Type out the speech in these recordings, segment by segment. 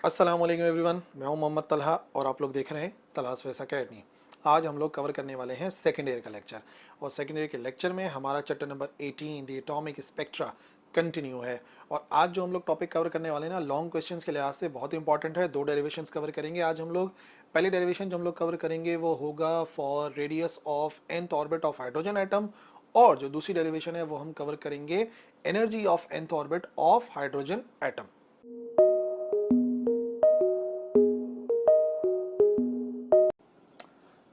अस्सलाम वालेकुम एवरीवन, मैं हूं मोहम्मद तलहा और आप लोग देख रहे हैं तलहास फेस एकेडमी। आज हम लोग कवर करने वाले हैं सेकेंड ईयर का लेक्चर। और सेकेंड ईयर के लेक्चर में हमारा chapter number 18 the atomic spectra continue है। और आज जो हम लोग टॉपिक कवर करने वाले हैं ना, लॉन्ग क्वेश्चंस के लिहाज से बहुत इंपॉर्टेंट है। दो डेरिवेशंस कवर करेंगे आज हम लोग। पहली डेरिवेशन जो हम लोग कवर करेंगे वो होगा for radius of nth orbit of hydrogen atom. और जो दूसरी डेरिवेशन है वो हम कवर करेंगे energy of nth orbit of hydrogen atom.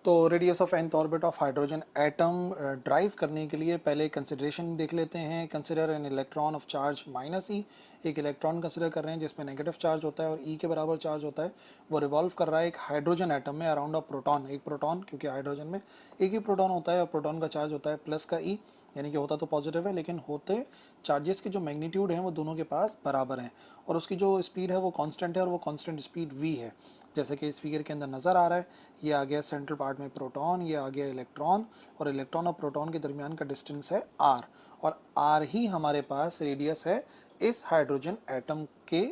तो radius of nth orbit of hydrogen atom derive करने के लिए पहले कंसिडरेशन देख लेते हैं। Consider an electron of charge minus E. एक इलेक्ट्रॉन कंसिडर कर रहे हैं जिसमें नेगेटिव चार्ज होता है और ई के बराबर चार्ज होता है। वो रिवॉल्व कर रहा है एक हाइड्रोजन एटम में अराउंड अ प्रोटॉन। एक प्रोटॉन, क्योंकि हाइड्रोजन में एक ही प्रोटॉन होता है और प्रोटॉन का चार्ज होता है प्लस का ई, यानी कि होता तो पॉजिटिव है लेकिन होते चार्जेस के जो मैग्नीट्यूड हैं वो दोनों के पास बराबर हैं। और उसकी जो स्पीड है वो कांस्टेंट है और वो कांस्टेंट स्पीड v है, जैसे कि इस फिगर के अंदर नज़र आ रहा है। ये आ गया सेंट्रल पार्ट में प्रोटॉन, ये आ गया इलेक्ट्रॉन, और इलेक्ट्रॉन और प्रोटॉन के दरमियान का डिस्टेंस है r। और r ही हमारे पास रेडियस है इस हाइड्रोजन एटम के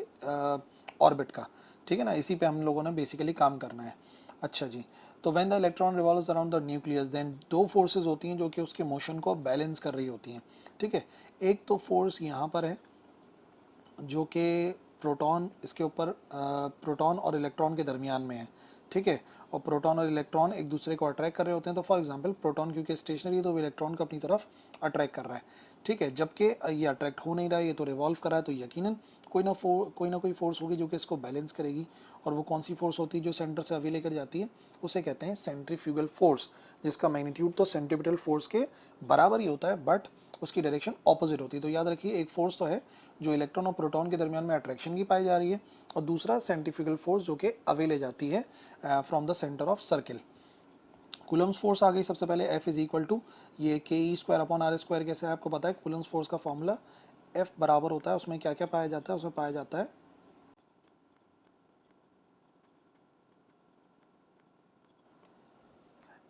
ऑर्बिट का। ठीक है ना, इसी पे हम लोगों ने बेसिकली काम करना है। अच्छा जी, तो when the electron revolves around the nucleus then दो फोर्सेस होती हैं जो कि उसके मोशन को बैलेंस कर रही होती हैं। ठीक है, एक तो फोर्स यहाँ पर है जो कि प्रोटॉन इसके ऊपर प्रोटॉन और इलेक्ट्रॉन के दरमियान में है। ठीक है, और प्रोटॉन और इलेक्ट्रॉन एक दूसरे को अट्रैक्ट कर रहे होते हैं। तो फॉर एग्जांपल प्रोटॉन क्योंकि स्टेशनरी है तो वो इलेक्ट्रॉन को अपनी तरफ अट्रैक्ट कर रहा है। ठीक है, जबकि ये अट्रैक्ट हो नहीं रहा है, ये तो रिवॉल्व कर रहा है, तो यकीनन कोई ना कोई फोर्स होगी जो कि इसको बैलेंस करेगी। और वो कौन सी फोर्स होती है जो सेंटर से अवे लेकर जाती है, उसे कहते हैं सेंट्रीफ्यूगल फोर्स, जिसका मैग्नीट्यूड तो सेंट्रीपिटल फोर्स के बराबर ही होता है बट उसकी डायरेक्शन ऑपोजिट होती है। तो याद रखिए, एक फोर्स तो है जो इलेक्ट्रॉन और प्रोटॉन के दरमियान में अट्रैक्शन की पाई जा रही है, और दूसरा सेंट्रीफ्यूगल फोर्स जो कि अवे ले जाती है from the centre of circle. Coulomb's force आ गई सबसे पहले। F इज इक्वल टू ये K E square upon are square. कैसे है आपको पता है, कूलम्स फोर्स का फॉर्मूला F बराबर होता है, उसमें क्या क्या पाया जाता है, उसमें पाया जाता है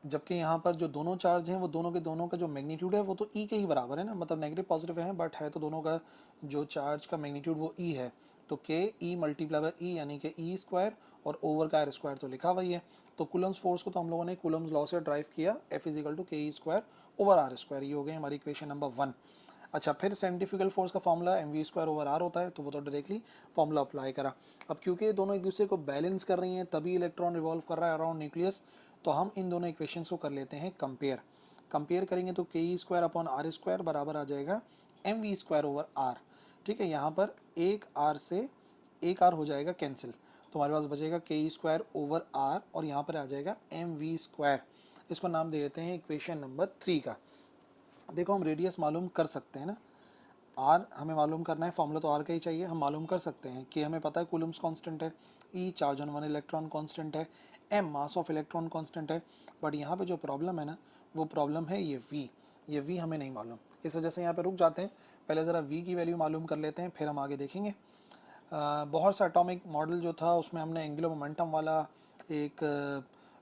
जबकि यहाँ पर जो दोनों चार्ज हैं वो दोनों के दोनों का जो मैग्नीट्यूड है वो तो ई के ही बराबर है ना, मतलब नेगेटिव पॉजिटिव है बट है तो दोनों का जो चार्ज का मैग्नीट्यूड वो ई है। तो के ई मल्टीप्लाई बाय ई यानी कि ई स्क्वायर, और ओवर का आर स्क्वायर तो लिखा हुआ है। तो कूलम्स फोर्स को तो हम लोगों ने कूलम्स लॉ से ड्राइव किया, F is equal to k E square over r square. ये हो गई हमारी इक्वेशन नंबर 1। अच्छा, फिर सेंट्रीफ्यूगल फोर्स का formula m we square over r होता है, तो वो तो डायरेक्टली फॉर्मूला अप्लाई करा। अब क्योंकि ये दोनों एक दूसरे को बैलेंस कर रही हैं तभी इलेक्ट्रॉन रिवॉल्व कर रहा है अराउंड न्यूक्लियस, तो हम इन दोनों इक्वेशंस को कर लेते हैं कंपेयर। कंपेयर करेंगे तो के ई स्क्वायर अपॉन आर स्क्वायर बराबर आ जाएगा m we square over r. ठीक है, यहाँ पर एक आर से एक आर हो जाएगा कैंसिल, तो हमारे पास बचेगा के ई स्क्वायर ओवर आर, और यहाँ पर आ जाएगा एम वी स्क्वायर। इसको नाम दे देते हैं इक्वेशन नंबर 3 का। देखो, हम रेडियस मालूम कर सकते हैं ना, आर हमें मालूम करना है, फॉर्मूला तो आर का ही चाहिए। हम मालूम कर सकते हैं कि हमें पता है कूलम्स कांस्टेंट है, E charge on one electron constant है, M mass of electron constant है। बट यहाँ पे जो प्रॉब्लम है ना, वो प्रॉब्लम है ये वी हमें नहीं मालूम। इस वजह से यहाँ पे रुक जाते हैं, पहले ज़रा वी की वैल्यू मालूम कर लेते हैं, फिर हम आगे देखेंगे। बहुत सा एटॉमिक मॉडल जो था उसमें हमने एंगुलर मोमेंटम वाला एक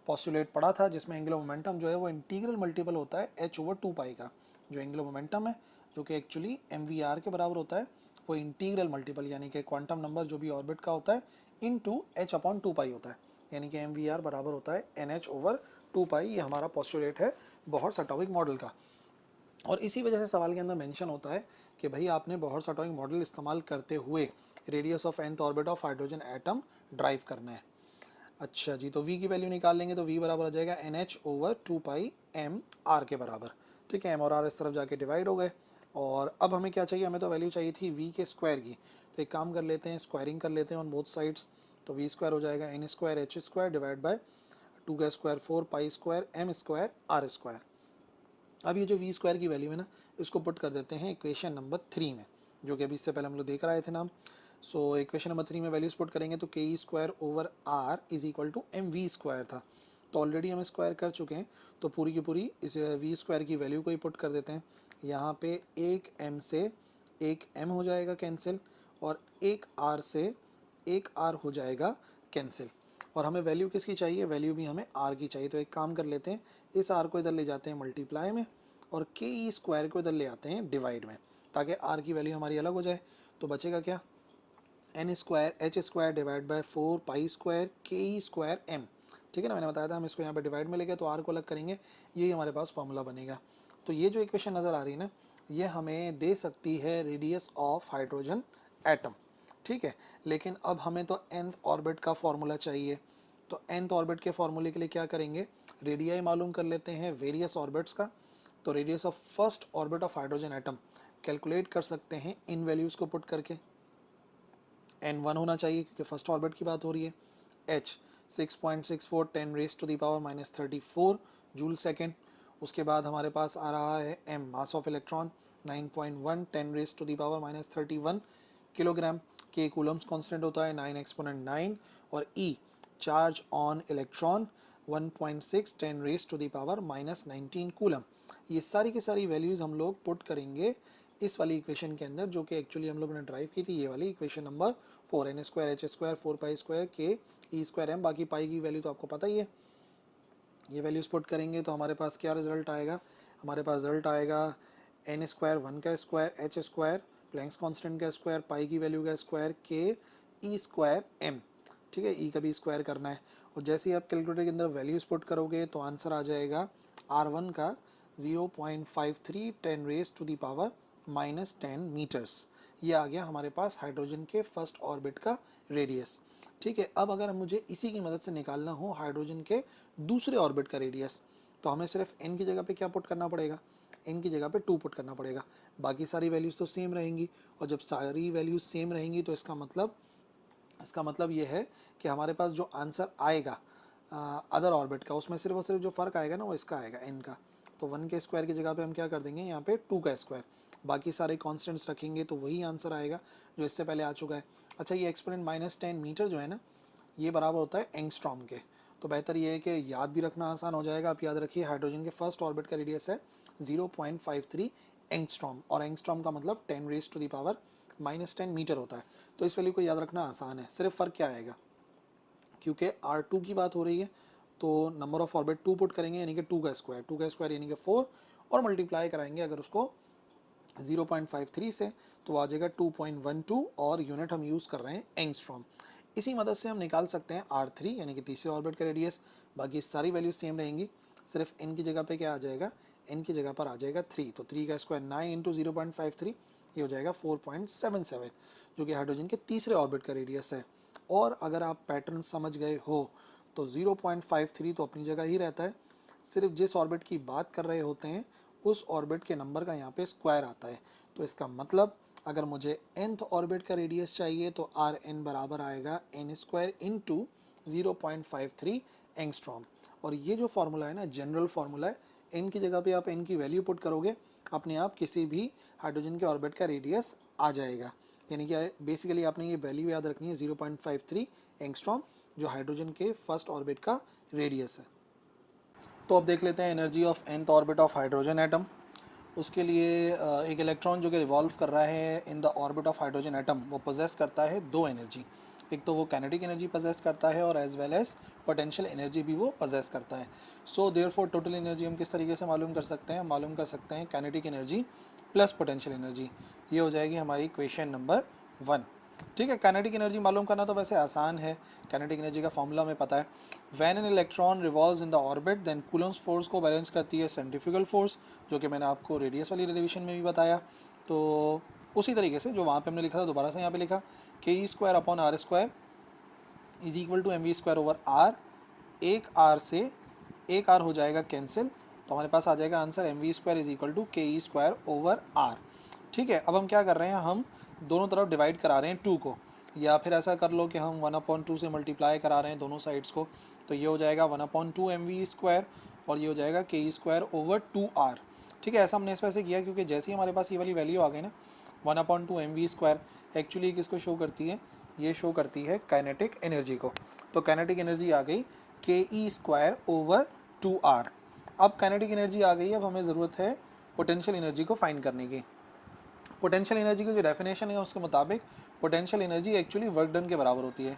पॉस्टुलेट पढ़ा था, जिसमें एंगुलर मोमेंटम जो है वो इंटीग्रल मल्टीपल होता है h ओवर 2 पाई का। जो एंगुलर मोमेंटम है जो कि एक्चुअली एम वी आर के बराबर होता है, वो इंटीग्रल मल्टीपल यानी कि क्वांटम नंबर जो भी ऑर्बिट का होता है इनटू h अपॉन 2 पाई होता है, यानी कि एम वी आर बराबर होता है NH ओवर 2 पाई। ये हमारा पॉस्टुलेट है बहुत एटॉमिक मॉडल का। और इसी वजह से सवाल के अंदर मेंशन होता है कि भाई आपने बहुत एटॉमिक मॉडल इस्तेमाल करते हुए radius of nth orbit of hydrogen atom drive करना है। अच्छा जी, तो v की वैल्यू निकाल लेंगे तो v बराबर आ जाएगा NH ओवर 2 पाई m r के बराबर। ठीक है, m और r इस तरफ जाके डिवाइड हो गए। और अब हमें क्या चाहिए, हमें तो वैल्यू चाहिए थी v के स्क्वायर की। तो एक काम कर लेते हैं, स्क्वायरिंग कर लेते हैं ऑन बोथ साइड्स। तो v स्क्वायर हो जाएगा n square h square divide by 2 का square 4 pi square m square r square. अब ये जो वी स्क्वायर की वैल्यू है ना, इसको पुट कर देते हैं इक्वेशन नंबर 3 में, जो कि अभी इससे पहले हम लोग देख रहे थे नाम। सो इक्वेशन नंबर 3 में वैल्यूज पुट करेंगे तो के ई square over R is equal to M we square था, तो ऑलरेडी हम स्क्वायर कर चुके हैं। तो पूरी की पूरी इस वी स्क्वायर की वैल्यू को ही पुट कर देते हैं। यहाँ पे एक एम से एक एम हो जाएगा कैंसिल, और एक आर से एक आर हो जाएगा कैंसिल। और हमें वैल्यू किसकी चाहिए, वैल्यू भी हमें आर की चाहिए। तो एक काम कर लेते हैं, इस आर को इधर ले जाते हैं मल्टीप्लाई में, और के ई स्क्वायर को इधर ले आते हैं डिवाइड में, ताकि आर की वैल्यू हमारी अलग हो जाए। तो बचेगा क्या, n square H square divide by 4 pi square k E square M. ठीक है ना, मैंने बताया था हम इसको यहाँ पे डिवाइड में लेके तो आर को अलग करेंगे, यही हमारे पास फॉर्मूला बनेगा। तो ये जो इक्वेशन नज़र आ रही है ना, ये हमें दे सकती है रेडियस ऑफ हाइड्रोजन एटम। ठीक है, लेकिन अब हमें तो nth ऑर्बिट का फॉर्मूला चाहिए। तो nth ऑर्बिट के फॉर्मूले के लिए क्या करेंगे, रेडियाई मालूम कर लेते हैं वेरियस ऑर्बिट्स का। तो radius of first orbit of hydrogen atom calculate कर सकते हैं इन वैल्यूज़ को पुट करके। n1 होना चाहिए क्योंकि फर्स्ट ऑर्बिट की बात हो रही है। h 6.64 10 raise to the power -34 joule second. उसके बाद हमारे पास आ रहा है m mass of electron 9.1 10 raise to the power -31 kilogram. k Coulomb's constant होता है 9 एक्सपोनेंट 9 और e charge on electron 1.6 10 raise to the power -19 coulomb. ये सारी की सारी वैल्यूज़ हम लोग पुट करेंगे इस वाली इक्वेशन के अंदर, जो कि एक्चुअली हम लोग ने ड्राइव की थी, ये वाली equation number 4 n square H square 4 pi square k E square M. बाकी पाई की वैल्यू तो आपको पता ही है। ये वैल्यूज पुट करेंगे तो हमारे पास क्या रिजल्ट आएगा, हमारे पास रिजल्ट आएगा एन स्क्वायर 1 का square H square Planck's constant का स्क्वायर पाई की वैल्यू का square k E square M. ठीक है, ई का भी स्क्वायर करना है। और जैसे ही आप कैलकुलेटर के अंदर वैल्यूज पुट करोगे तो आंसर आ जाएगा R1 का 0.53 10 raise to the power -10 metres. ये आ गया हमारे पास हाइड्रोजन के फर्स्ट ऑर्बिट का रेडियस। ठीक है, अब अगर मुझे इसी की मदद से निकालना हो हाइड्रोजन के दूसरे ऑर्बिट का रेडियस, तो हमें सिर्फ n की जगह पे क्या पुट करना पड़ेगा, n की जगह पे 2 पुट करना पड़ेगा। बाकी सारी वैल्यूज़ तो सेम रहेंगी, और जब सारी वैल्यूज़ सेम रहेंगी तो इसका मतलब ये है कि हमारे पास जो आंसर आएगा अदर ऑर्बिट का, उसमें सिर्फ और सिर्फ जो फ़र्क आएगा ना वो इसका आएगा n का। तो 1 के स्क्वायर की जगह पे हम क्या कर देंगे यहाँ पे 2 का स्क्वायर, बाकी सारे कांस्टेंट्स रखेंगे तो वही आंसर आएगा जो इससे पहले आ चुका है। अच्छा, ये एक्सपोनेंट -10 मीटर जो है ना, ये बराबर होता है एंगस्ट्रॉम के। तो बेहतर ये है कि याद भी रखना आसान हो जाएगा। आप याद रखिए हाइड्रोजन के फर्स्ट ऑर्बिट का रेडियस है 0.53 एंगस्ट्रॉम, और एंगस्ट्रॉम का मतलब 10 raise to the power -10 metre होता है। तो इस वैल्यू को याद रखना आसान है। सिर्फ फ़र्क क्या आएगा, क्योंकि R2 की बात हो रही है तो नंबर ऑफ ऑर्बिट 2 पुट करेंगे यानी कि 2 का स्क्वायर यानी कि 4, और मल्टीप्लाई कराएंगे अगर उसको 0.53 से तो आ जाएगा 2.12, और यूनिट हम यूज़ कर रहे हैं एंगस्ट्रॉम। इसी मदद से हम निकाल सकते हैं R3 यानी कि तीसरे ऑर्बिट का रेडियस। बाकी सारी वैल्यू सेम रहेंगी, सिर्फ n की जगह पे क्या आ जाएगा, n की जगह पर आ जाएगा 3। तो 3 का स्क्वायर 9 इंटू 0.53, ये हो जाएगा 4.77, जो कि हाइड्रोजन के तीसरे ऑर्बिट का रेडियस है। और अगर आप पैटर्न समझ गए हो तो 0.53 तो अपनी जगह ही रहता है, सिर्फ जिस ऑर्बिट की बात कर रहे होते हैं उस ऑर्बिट के नंबर का यहाँ पे स्क्वायर आता है। तो इसका मतलब अगर मुझे nth ऑर्बिट का रेडियस चाहिए तो Rn बराबर आएगा n स्क्वायर इंटू 0.53 एंगस्ट्रॉम। और ये जो फार्मूला है ना, जनरल फार्मूला है, n की जगह पे आप n की वैल्यू पुट करोगे, अपने आप किसी भी हाइड्रोजन के ऑर्बिट का रेडियस आ जाएगा। यानी कि बेसिकली आपने ये वैल्यू याद रखनी है 0.53 एंगस्ट्रॉम, जो हाइड्रोजन के फर्स्ट ऑर्बिट का रेडियस है। तो अब देख लेते हैं energy of nth orbit of hydrogen atom. उसके लिए एक इलेक्ट्रॉन जो कि रिवॉल्व कर रहा है इन the orbit of hydrogen atom, वो पोजेस करता है दो एनर्जी। एक तो वो काइनेटिक एनर्जी पोजेस करता है और as well as potential energy भी वो पोजेस करता है। सो देयरफॉर टोटल एनर्जी हम किस तरीके से मालूम कर सकते हैं, मालूम कर सकते हैं kinetic energy plus potential energy. ये हो जाएगी हमारी इक्वेशन नंबर 1। ठीक है, काइनेटिक एनर्जी मालूम करना तो वैसे आसान है, काइनेटिक एनर्जी का फॉर्मूला हमें पता है। When an electron revolves in the orbit then Coulomb's force को बैलेंस करती है सेंट्रीफ्यूगल फोर्स, जो कि मैंने आपको रेडियस वाली डेरिवेशन में भी बताया। तो उसी तरीके से जो वहाँ पे हमने लिखा था दोबारा से यहाँ पे लिखा, K E square upon are square is equal to M we square over R. एक आर से एक आर हो जाएगा कैंसिल, तो हमारे पास आ जाएगा answer m we square is equal to k E square over r. ठीक है, अब हम क्या कर रहे हैं, हम दोनों तरफ डिवाइड करा रहे हैं 2 को, या फिर ऐसा कर लो कि हम 1/2 से मल्टीप्लाई करा रहे हैं दोनों साइड्स को। तो ये हो जाएगा 1/2 एम वी स्क्वायर, और ये हो जाएगा के ई स्क्वायर ओवर 2r। ठीक है, ऐसा हमने इस वजह से किया क्योंकि जैसे ही हमारे पास ये वाली वैल्यू आ गई ना 1/2 एम वी स्क्वायर, एक्चुअली किसको शो करती है, ये शो करती है काइनेटिक एनर्जी को। तो काइनेटिक एनर्जी आ गई के ई स्क्वायर ओवर 2r। अब काइनेटिक एनर्जी आ गई, अब हमें ज़रूरत है पोटेंशियल एनर्जी को फाइंड करने की। पोटेंशियल एनर्जी की जो डेफिनेशन है उसके मुताबिक potential energy actually work done के बराबर होती है,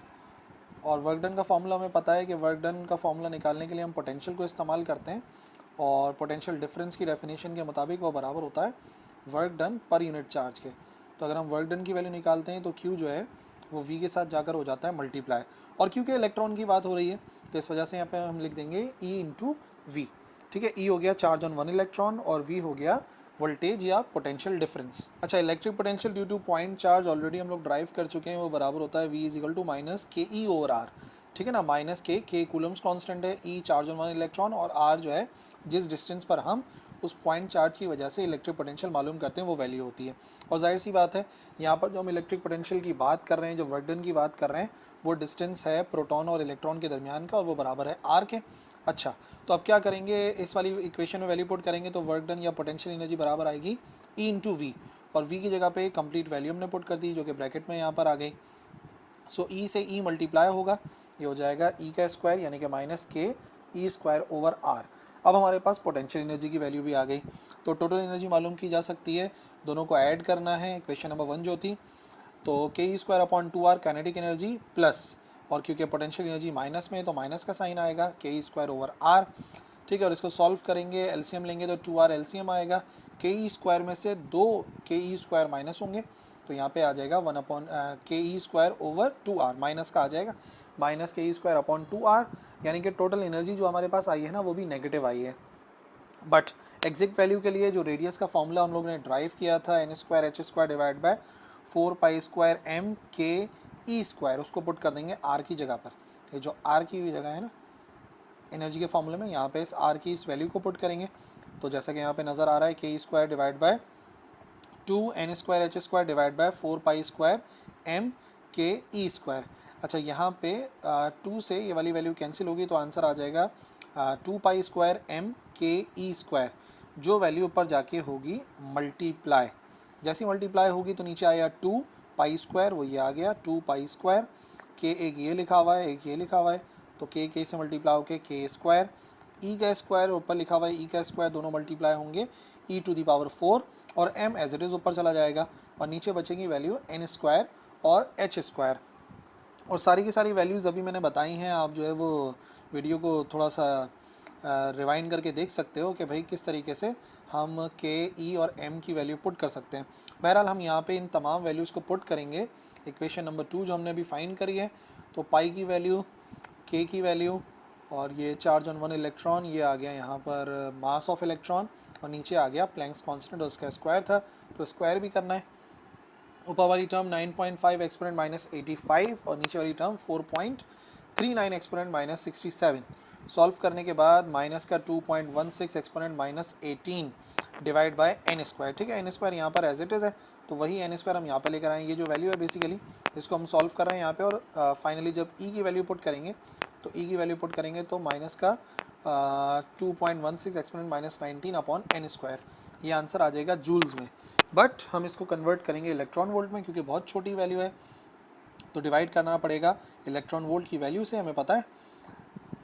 और वर्क डन का फॉर्मूला हमें पता है कि वर्क डन का फॉर्मूला निकालने के लिए हम पोटेंशियल को इस्तेमाल करते हैं, और पोटेंशियल डिफरेंस की डेफिनेशन के मुताबिक वो बराबर होता है work done per unit charge के। तो अगर हम वर्क डन की वैल्यू निकालते हैं तो Q जो है वो v के साथ जाकर हो जाता है मल्टीप्लाई, और क्योंकि इलेक्ट्रॉन की बात हो रही है तो इस वजह से यहाँ पे हम लिख देंगे E इंटू वी। ठीक है, E हो गया चार्ज ऑन वन इलेक्ट्रॉन और V हो गया वोल्टेज या पोटेंशियल डिफरेंस। अच्छा, electric potential due two point charge already हम लोग ड्राइव कर चुके हैं, वो बराबर होता है V is equal to minus k e over r. ठीक है ना, माइनस के कूलम्स कांस्टेंट है, E charge on one electron, और R जो है जिस डिस्टेंस पर हम उस पॉइंट चार्ज की वजह से इलेक्ट्रिक पोटेंशियल मालूम करते हैं वो वैल्यू होती है। और जाहिर सी बात है यहाँ पर जो हम इलेक्ट्रिक पोटेंशियल की बात कर रहे हैं, जो वर्क डन की बात कर रहे हैं, वो डिस्टेंस है प्रोटॉन और इलेक्ट्रॉन के दरमियान का, और वो बराबर है आर के। अच्छा, तो अब क्या करेंगे, इस वाली इक्वेशन में वैल्यू पुट करेंगे तो वर्क डन या पोटेंशियल एनर्जी बराबर आएगी ई इंटू वी, और वी की जगह पे कंप्लीट वैल्यू हमने पुट कर दी जो कि ब्रैकेट में यहाँ पर आ गई। सो ई से ई मल्टीप्लाई होगा, ये हो जाएगा ई का स्क्वायर यानी कि माइनस के ई स्क्वायर ओवर आर। अब हमारे पास पोटेंशियल एनर्जी की वैल्यू भी आ गई, तो टोटल एनर्जी मालूम की जा सकती है, दोनों को ऐड करना है। इक्वेशन नंबर 1 जो थी, तो के ई square upon 2r kinetic energy plus, और क्योंकि पोटेंशियल एनर्जी माइनस में है तो माइनस का साइन आएगा, के ई स्क्वायर ओवर आर। ठीक है, और इसको सॉल्व करेंगे, एलसीएम लेंगे तो 2r एलसीएम आएगा, के ई स्क्वायर में से 2 के ई स्क्वायर माइनस होंगे तो यहाँ पे आ जाएगा 1 अपॉन के ई स्क्वायर ओवर 2r, माइनस का आ जाएगा माइनस के ई स्क्वायर अपॉन 2r, यानी कि टोटल एनर्जी जो हमारे पास आई है ना वो भी नेगेटिव आई है। बट एग्जैक्ट वैल्यू के लिए जो रेडियस का फॉर्मूला हम लोग ने ड्राइव किया था n square H square divide by 4 pi square M के ई स्क्वायर, उसको पुट कर देंगे आर की जगह पर। ये जो आर की जगह है ना एनर्जी के फॉर्मूले में, यहाँ पे इस आर की इस वैल्यू को पुट करेंगे, तो जैसा कि यहाँ पे नज़र आ रहा है K E square divide by 2 n square H square divide by 4 pi square M के ई स्क्वायर। अच्छा, यहाँ पे 2 से ये वाली वैल्यू कैंसिल होगी तो आंसर आ जाएगा 2 पाई स्क्वायर एम के ई स्क्वायर, जो वैल्यू ऊपर जाके होगी मल्टीप्लाई। जैसी मल्टीप्लाई होगी तो नीचे आया 2 पाई स्क्वायर, वो ये आ गया 2 पाई स्क्वायर, के एक ये लिखा हुआ है एक ये लिखा हुआ है, तो के से मल्टीप्लाई होके के स्क्वायर, ई का स्क्वायर ऊपर लिखा हुआ है ई का स्क्वायर, दोनों मल्टीप्लाई होंगे ई टू दी पावर 4, और m एज इट इज़ ऊपर चला जाएगा, और नीचे बचेगी वैल्यू n स्क्वायर और h स्क्वायर। और सारी की सारी वैल्यूज़ अभी मैंने बताई हैं, आप जो है वो वीडियो को थोड़ा सा रिवाइंड करके देख सकते हो कि भाई किस तरीके से हम के ई और m की वैल्यू पुट कर सकते हैं। बहरहाल हम यहाँ पे इन तमाम वैल्यूज़ को पुट करेंगे इक्वेशन नंबर 2 जो हमने अभी फाइंड करी है, तो पाई की वैल्यू, के की वैल्यू, और ये चार्ज ऑन वन इलेक्ट्रॉन, ये आ गया यहाँ पर मास ऑफ इलेक्ट्रॉन, और नीचे आ गया प्लैंक्स कांस्टेंट और उसका स्क्वायर था तो स्क्वायर भी करना है। ऊपर वाली टर्म 9.5 एक्सपोनेंट माइनस 85 और नीचे वाली टर्म 4.39 एक्सपोनेंट माइनस 67। सॉल्व करने के बाद माइनस का 2.16 exponent minus 18 divide by n square. ठीक है, एन स्क्वायर यहाँ पर एज इट इज़ है तो वही एन स्क्वायर हम यहाँ पर लेकर आए, ये जो वैल्यू है बेसिकली इसको हम सॉल्व कर रहे हैं यहाँ पे, और फाइनली जब ई की वैल्यू पुट करेंगे तो ई की वैल्यू पुट करेंगे तो माइनस का 2.16 exponent minus 19 upon n square, ये आंसर आ जाएगा जूल्स में। बट हम इसको कन्वर्ट करेंगे इलेक्ट्रॉन वोल्ट में क्योंकि बहुत छोटी वैल्यू है, तो डिवाइड करना पड़ेगा इलेक्ट्रॉन वोल्ट की वैल्यू से। हमें पता है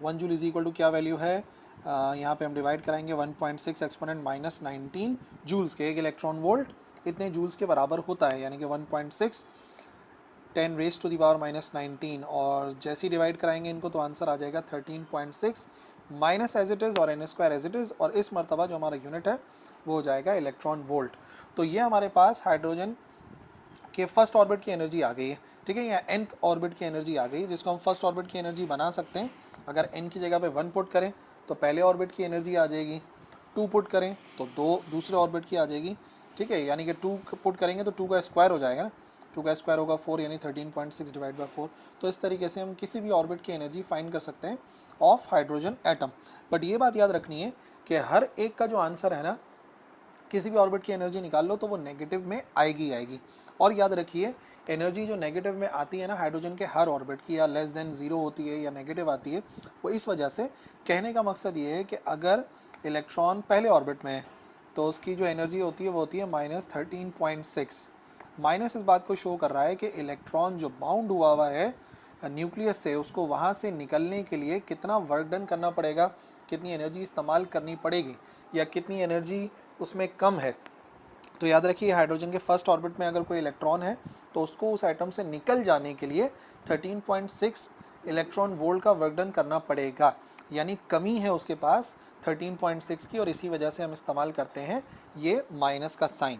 1 जूल इज इक्वल टू क्या वैल्यू है, यहाँ पे हम डिवाइड कराएंगे 1.6 एक्सपोनेंट माइनस 19 जूल्स के, एक इलेक्ट्रॉन वोल्ट इतने जूल्स के बराबर होता है, यानी कि 1.6 10 raise to the power minus 19, और जैसे ही डिवाइड कराएंगे इनको तो आंसर आ जाएगा 13.6 माइनस एज इट इज़ और N square as it is, और इस मरतबा जो हमारा यूनिट है वो हो जाएगा इलेक्ट्रॉन वोल्ट। तो ये हमारे पास हाइड्रोजन के फर्स्ट ऑर्बिट की एनर्जी आ गई है। ठीक है, या nth ऑर्बिट की एनर्जी आ गई जिसको हम फर्स्ट ऑर्बिट की एनर्जी बना सकते हैं। अगर n की जगह पे 1 पुट करें तो पहले ऑर्बिट की एनर्जी आ जाएगी, 2 पुट करें तो दूसरे ऑर्बिट की आ जाएगी। ठीक है, यानी कि 2 पुट करेंगे तो 2 का स्क्वायर हो जाएगा ना, 2 का स्क्वायर होगा 4 यानी 13.6 डिवाइड बाय 4। तो इस तरीके से हम किसी भी ऑर्बिट की एनर्जी फाइंड कर सकते हैं ऑफ हाइड्रोजन एटम। बट ये बात याद रखनी है कि हर एक का जो आंसर है ना, किसी भी ऑर्बिट की एनर्जी निकाल लो तो वो नेगेटिव में आएगी। और याद रखिए एनर्जी जो नेगेटिव में आती है ना हाइड्रोजन के हर ऑर्बिट की, या लेस देन 0 होती है या नेगेटिव आती है, वो इस वजह से, कहने का मकसद ये है कि अगर इलेक्ट्रॉन पहले ऑर्बिट में है तो उसकी जो एनर्जी होती है वो होती है माइनस 13.6। माइनस इस बात को शो कर रहा है कि इलेक्ट्रॉन जो बाउंड हुआ है न्यूक्लियस से, उसको वहाँ से निकलने के लिए कितना वर्क डन करना पड़ेगा, कितनी एनर्जी इस्तेमाल करनी पड़ेगी, या कितनी एनर्जी उसमें कम है। तो याद रखिए हाइड्रोजन के फर्स्ट ऑर्बिट में अगर कोई इलेक्ट्रॉन है तो उसको उस एटम से निकल जाने के लिए 13.6 इलेक्ट्रॉन वोल्ट का वर्क डन करना पड़ेगा, यानी कमी है उसके पास 13.6 की, और इसी वजह से हम इस्तेमाल करते हैं ये माइनस का साइन।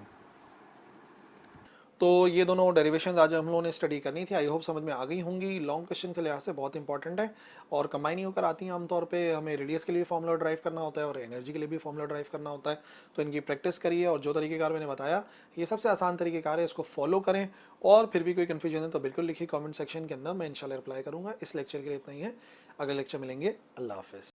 तो ये दोनों डेरिवेशंस आज हम लोगों ने स्टडी करनी थी। आई होप समझ में आ गई होंगी। लॉन्ग क्वेश्चन के लिहाज से बहुत इंपॉर्टेंट है और कंबाइन ही होकर आती हैं आमतौर पे। हमें रेडियस के लिए फॉर्मूला ड्राइव करना होता है और एनर्जी के लिए भी फॉर्मूला ड्राइव करना होता है। तो इनकी प्रैक्टिस करिए और जो तरीकेकार मैंने बताया ये सबसे आसान तरीकेकार है, इसको फॉलो करें। और फिर भी कोई कन्फ्यूजन है तो बिल्कुल लिखिए कॉमेंट सेक्शन के अंदर, मैं इंशाल्लाह रिप्लाई करूँगा। इस लेक्चर के लिए इतना ही है, अगले लेक्चर मिलेंगे। अल्लाह हाफिज़।